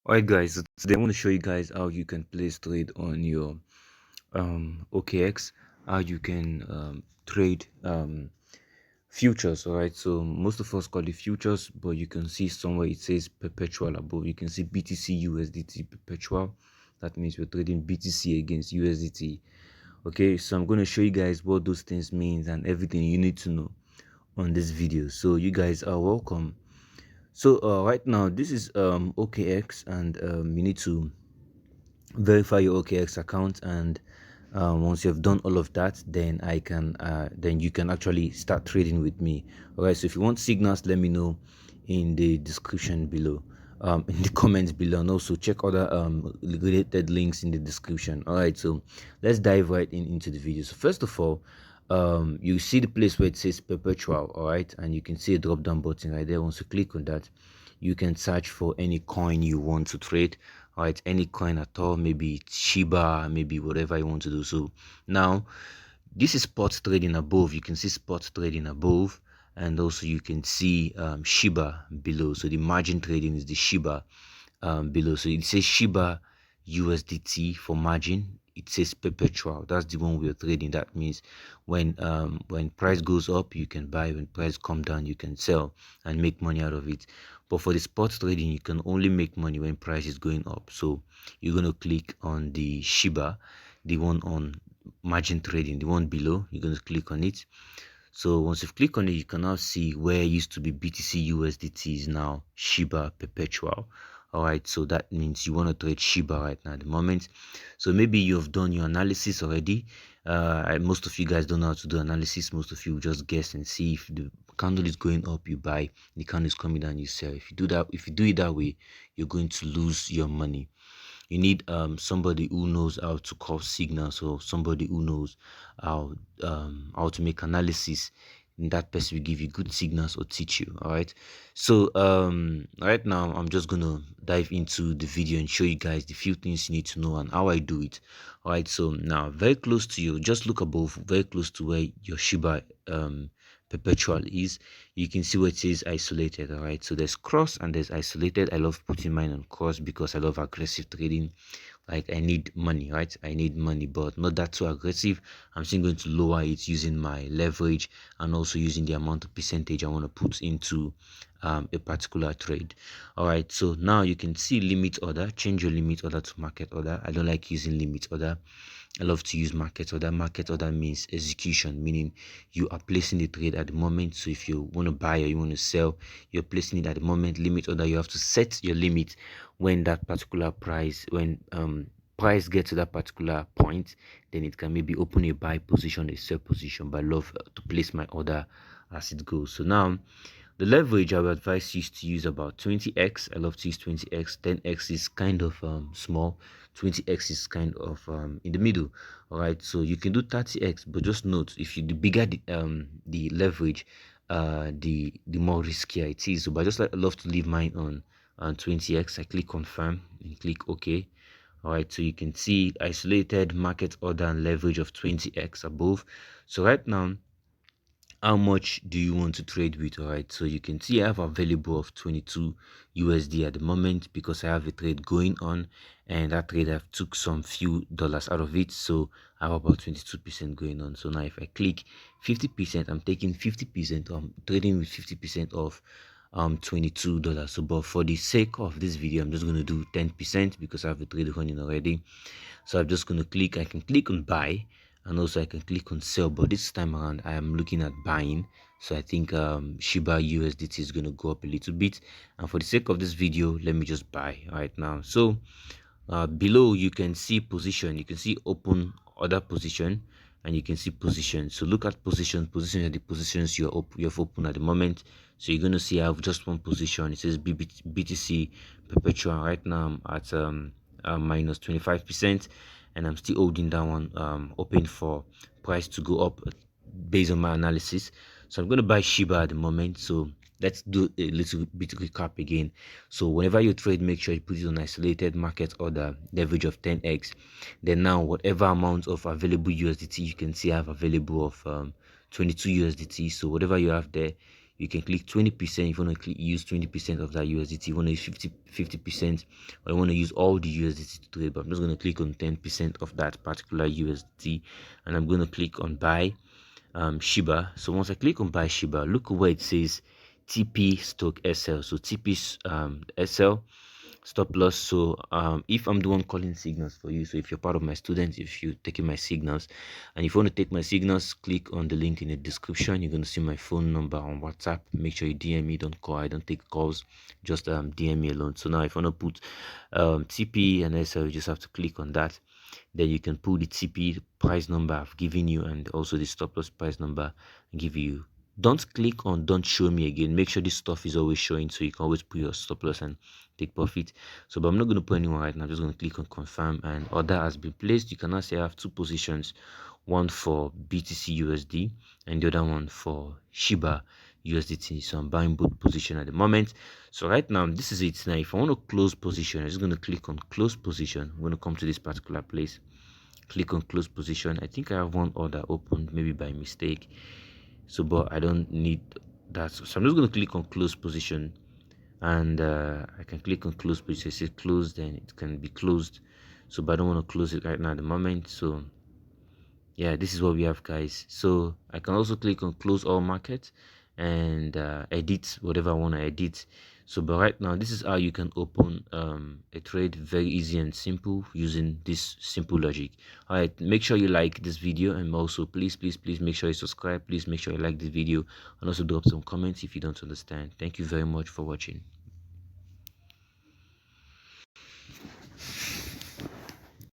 Alright guys, so today I want to show you guys how you can place trade on your OKEx, how you can trade futures. Alright, so most of us call it futures, but you can see somewhere it says perpetual above. You can see BTC USDT perpetual. That means we're trading BTC against USDT. Okay, so I'm going to show you guys what those things means and everything you need to know on this video. So you guys are welcome. So right now this is OKEx, and you need to verify your OKEx account, and once you have done all of that, then then you can actually start trading with me. All right, so if you want signals, let me know in the description below, in the comments below, and also check other related links in the description. All right, so let's dive right into the video. So first of all, you see the place where it says perpetual, all right, and you can see a drop down button right there. Once you click on that, you can search for any coin you want to trade. All right, any coin at all, maybe Shiba, maybe whatever you want to do. So now this is spot trading above. You can see spot trading above, and also you can see Shiba below. So the margin trading is the Shiba below. So it says Shiba USDT for margin. It says perpetual. That's the one we are trading. That means when price goes up, you can buy. When price come down, you can sell and make money out of it. But for the spot trading, you can only make money when price is going up. So you're going to click on the Shiba, the one on margin trading, the one below. You're going to click on it. So once you click on it, you can now see where it used to be BTC USDT is now Shiba perpetual. All right, so that means you want to trade Shiba right now at the moment. So maybe you've done your analysis already. Most of you guys don't know how to do analysis. Most of you just guess and see. If the candle is going up, you buy. The candle is coming down, you sell. If you do it that way, you're going to lose your money. You need somebody who knows how to call signals, or somebody who knows how to make analysis, and that person will give you good signals or teach you. All right, so right now I'm just gonna dive into the video and show you guys the few things you need to know and how I do it. All right, so now very close to you, just look above, very close to where your Shiba perpetual is, you can see where it says isolated. All right, so there's cross and there's isolated. I love putting mine on cross because I love aggressive trading. Like, I need money, right? I need money, but not that too aggressive. I'm still going to lower it using my leverage, and also using the amount of percentage I want to put into a particular trade. All right, so now you can see limit order. Change your limit order to market order. I don't like using limit order. I love to use market order. Market order means execution, meaning you are placing the trade at the moment. So if you want to buy or you want to sell, you're placing it at the moment. Limit order, you have to set your limit when that particular price, when price gets to that particular point, then it can maybe open a buy position, a sell position. But I love to place my order as it goes. So now the leverage, I would advise you to use about 20x. I love to use 20x. 10x is kind of small. 20x is kind of in the middle. All right, so you can do 30x, but just note, if you the bigger the leverage, the more riskier it is. So, but I just love to leave mine on 20x. I click confirm and click OK. All right, so you can see isolated, market order, and leverage of 20x above. So right now, how much do you want to trade with? All right, so you can see I have available of 22 USD at the moment, because I have a trade going on, and that trade I've took some few dollars out of it, so I have about 22% going on. So now if I click 50%, I'm taking 50%, I'm trading with 50% of $22. So but for the sake of this video, I'm just going to do 10% because I have a trade running already. So I'm just going to click, I can click on buy, and also I can click on sell, but this time around I am looking at buying. So I think Shiba USDT is going to go up a little bit, and for the sake of this video, let me just buy right now. So below you can see position, you can see open order position, and you can see position. So look at positions are the positions you have open at the moment. So you're going to see I have just one position. It says BTC perpetual. Right now I'm at minus 25%, and I'm still holding that one open for price to go up based on my analysis. So I'm going to buy Shiba at the moment. So let's do a little bit recap again. So whenever you trade, make sure you put it on isolated, market order, leverage of 10x. Then now whatever amount of available USDT, you can see I have available of 22 USDT. So whatever you have there, you can click 20% if you want to use 20% of that USDT. You want to use 50%, or you want to use all the USDT to trade. But I'm just going to click on 10% of that particular USDT, and I'm going to click on buy Shiba. So once I click on buy Shiba, look where it says TP stock SL. So TP SL stop loss. So if I'm the one calling signals for you, so if you're part of my students, if you're taking my signals, and if you want to take my signals, click on the link in the description. You're going to see my phone number on WhatsApp. Make sure you DM me. Don't call. I don't take calls, just DM me alone. So now if you want to put TP and SL, you just have to click on that. Then you can put the TP price number I've given you, and also the stop loss price number I give you. Don't click on don't show me again. Make sure this stuff is always showing, so you can always put your stop loss and take profit. So but I'm not going to put anyone right now. I'm just going to click on confirm, and order has been placed. You can now see I have two positions, one for BTC USD and the other one for Shiba USDT. So I'm buying both position at the moment. So right now, this is it. Now if I want to close position, I'm just going to click on close position. I'm going to come to this particular place, click on close position. I think I have one order opened, maybe by mistake, so but I don't need that. So I'm just going to click on close position, and I can click on close position. It says closed, then it can be closed. So but I don't want to close it right now at the moment. So yeah, this is what we have, guys. So I can also click on close all market and edit whatever I want to edit. So but right now, this is how you can open a trade very easy and simple using this simple logic. All right, make sure you like this video, and also please make sure you subscribe. Please make sure you like this video, and also drop some comments if you don't understand. Thank you very much for watching.